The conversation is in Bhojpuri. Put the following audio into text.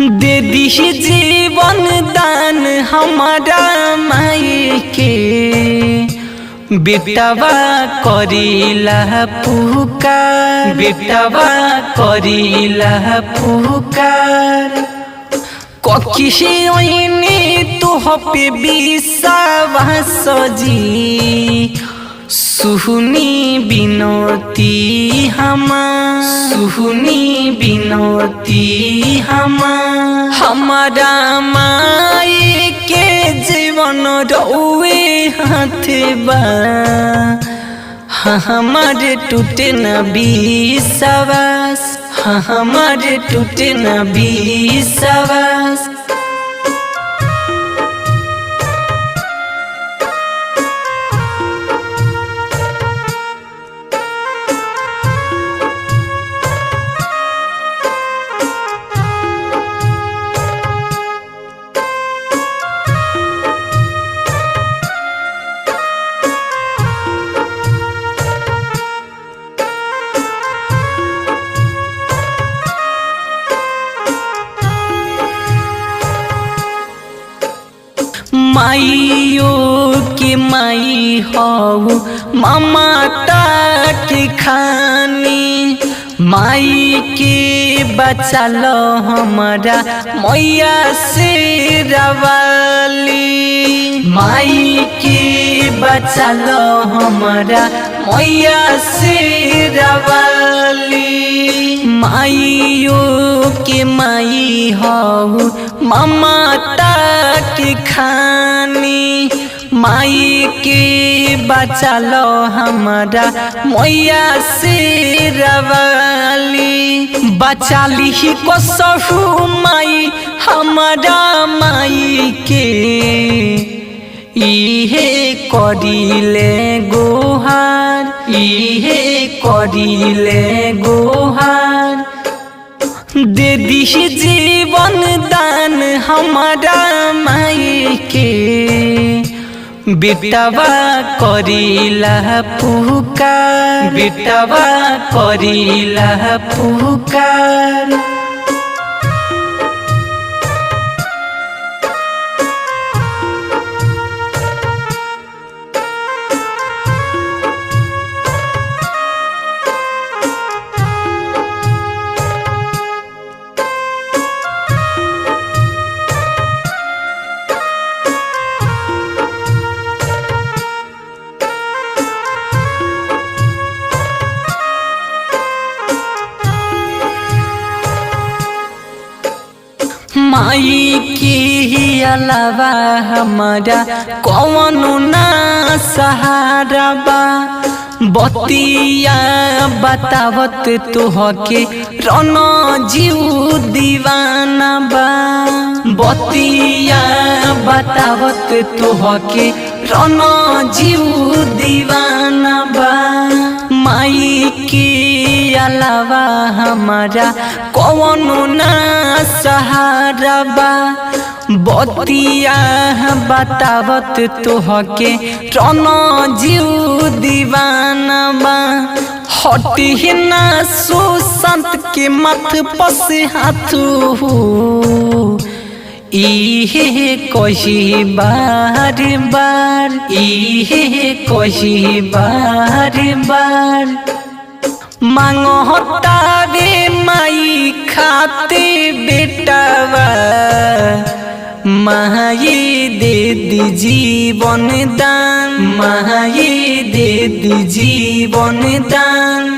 दे दी जीवन दान हमारा माई के बेटवा करीला पुकार बेटवा करीला पुकार कखी ओइने तोह पे विश्वास जी सुहनी बिनती हमारा माई के जीवन रोवे हाथ बा हमारे टूटे न विश्वास हमारे टूटे न विश्वास। माइयो के माई हो ममता के खानी माई के बचा लो हमारा मैया से रवाली माई के बचा लो हमारा मैया से रवाली माइयो के माई हो ममता के खानी माई के बचा लो हमारा मैया से रवाली बचा ली को सहू माई हमारा माई के इहे करिले गोहार इहे करिले गोहार दे दी जीवन दान हमारा माई के बेटवा करीला पुकार बेटवा करीला पुकार। माई के अलावा हमारा कौन ना सहारा बा बतिया बतावत तोहके रन जीव दीवाना बा बतिया बतावत तोहके रन जीव दीवाना बा माई के अलावा हमारा कौन ना सहारा बा बतिया बतावत तोहके रन जीव दीवाना बा हटी ना सुसंत के मथ पस हाथ इहे कही बार बार इहे कही बार बार मांगता रे माई खाते बेटवा माई दे दी जीवन दान माई दे दी जीवन दान।